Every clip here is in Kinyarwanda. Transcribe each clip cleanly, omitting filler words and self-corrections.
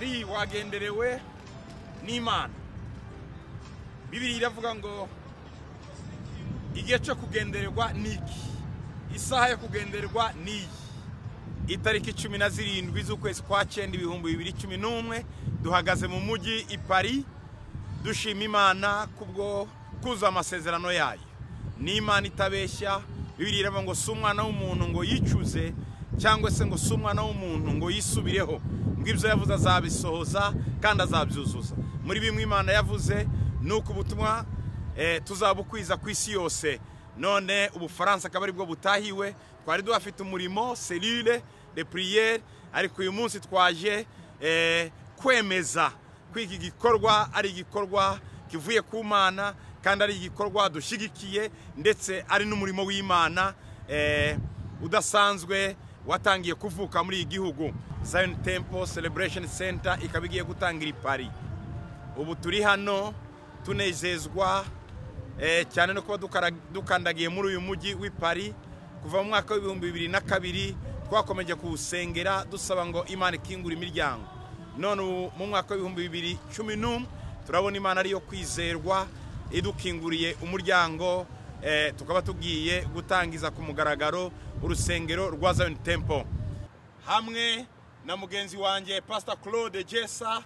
Paris wagenderewe n'Imana. Bibiliya iravuga ngo igihe cyo kugendererwa niki, isaha yo kugendererwa niyi. Itariki 17 z'ukwezi kwa 9 2011 duhagaze mu mujyi i Paris dushima Imana kubwo kuza amasezerano yayo. Ni Imana itabeshya. Bibiliya iravuga ngo si umwana w'umuntu ngo yicuze cyangwa se ngo si umwana w'umuntu ngo yisubireho, ngo ibyo yavuze azabisohoza kandi azabyuzuza. Muri bimwe Imana yavuze nuko ubutumwa tuzabukwiza ku isi yose. None Ubufaransa akaba ari bwo butahiwe, twari duhafite umurimo cellule de prière, ariko uyu munsi twaje kwemeza kwiki gikorwa ari igikorwa kivuye ku Mana kandi ari igikorwa dushigikiye, ndetse ari n'umurimo w'Imana udasanzwe watangiye kuvuka muri igihugu. Zion Temple Celebration Center ikaba igiye gutangira i Paris. Ubu turi hano tunezezwa cyane no kuba dukandagiye muri uyu mujyi w'i Paris. Kuva mu mwaka wa 2002 twakomeje kuwusengera dusaba ngo Imana ikingura imiryango. None mu mwaka wa 2011 turabona Imana ariyo kwizerwa idukinguriye umuryango, tukaba tugiye gutangiza ku mugaragaro urusengero rwa Zion Temple hamwe na mugenzi wanjye Pastor Claude Jessa.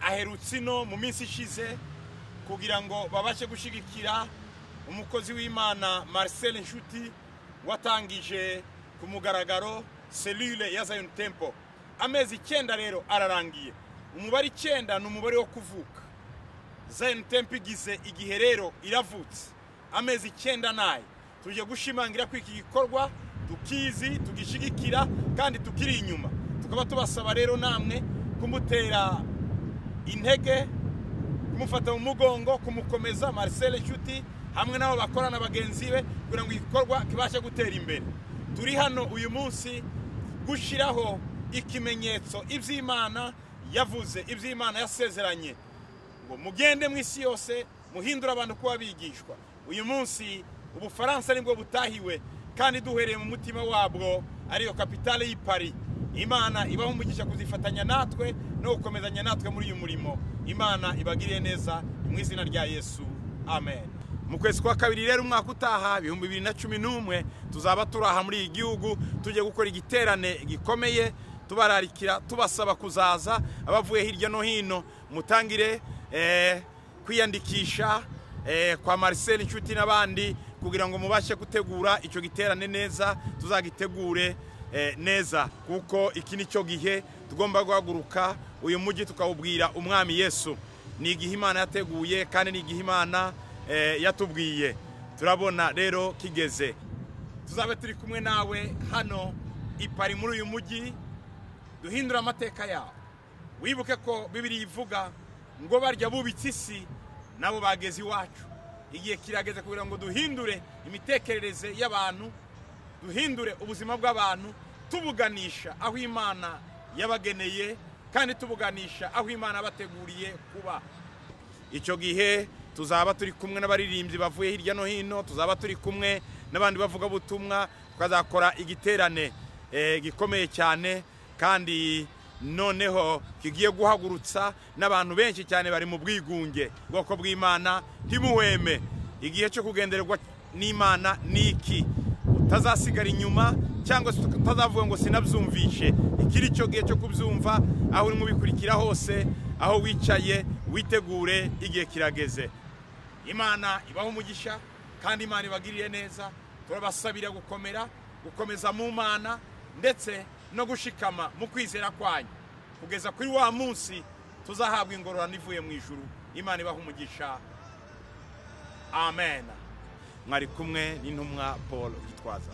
Aherutse no mu minsi ishize kugira ngo babashe gushigikira umukozi w'Imana Marcel Nshuti watangije ku mugaragaro cellule ya Zion Temple. Amezi 9 rero ararangiye. Umubare 9 ni umubare wo kuvuka. Zion Temple igize igihe rero iravutse. Amezi 9 naye tuje gushimangira ko iki gikorwa tukizi, tugishigikira kandi tukiri inyuma. Tukaba tubasaba rero namwe kumutera intege, kumufata mu mugongo, kumukomeza Marcel Nshuti hamwe nabo bakorana bagenzi be kugira ngo igikorwa kibashe gutera imbere. Turi hano uyu munsi gushiraho ikimenyetso iby'Imana yavuze, iby'Imana yasezeranye ngo mugende mu isi yose muhindura abantu kuba bigishwa. Uyu munsi Ubufaransa nibwo butahiwe kandi duhereye mu mutima wabwo ariyo kapitale y'i Paris. Imana ibaho umugisha kuzifatanya natwe no gukomezanya natwe muri uyu murimo. Imana ibagiriye neza mu izina rya Yesu, amen. Mu kwezi kwa kabiri rero umwaka utaha 2011 tuzaba turaha muri iki gihugu tujye gukora igiterane gikomeye, tubararikira tubasaba kuzaza abavuye hirya no hino mutangire kwiyandikisha kwa Marcel Nshuti n'abandi kugira ngo mubashe gutegura icyo giterane neza, tuzagitegure neza kuko iki nicyo gihe tugomba guhaguruka uyu mujyi tukawubwira umwami Yesu. Ni igihe Imana yateguye kandi ni igihe Imana yatubwiye. Turabona rero kigeze. Tuzabe turi kumwe nawe hano i Paris muri uyu mujyi duhindura amateka yawo. Wibuke ko Bibiliya ivuga ngo barya bubitse isi nabo bageze iwacu. Igihe kirageze kugira ngo duhindure imitekerereze y'abantu, duhindure ubuzima bw'abantu, tubuganisha aho Imana yabageneye kandi tubuganisha aho Imana bateguriye kuba. Icyo gihe tuzaba turi kumwe n'abaririmbyi bavuye hirya no hino, tuzaba turi kumwe n'abandi bavuga butumwa, tukazakora igiterane gikomeye cyane kandi noneho kigiye guhagurutsa n'abantu benshi cyane bari mu bwigunge. Bwoko bw'Imana ntimuhweme. Igihe cyo kugendererwa n'Imana niki, utazasigara inyuma cyangwa se utazavuga ngo sinabyumvishe. Ikiri cyo gihe cyo kubyumva, aho uri mubikurikira hose, aho wicaye witegure, igihe kirageze. Imana ibaho umugisha kandi Imana ibagiriye neza. Turabasabira gukomeza mu Mana ndetse no gushikama mu kwizera kwanyu kugeza kuri wa munsi tuzahabwa ingororano ivuye mu ijuru. Imana ibaho umugisha, amen. Mwari kumwe n'intumwa Paul Gitwaza.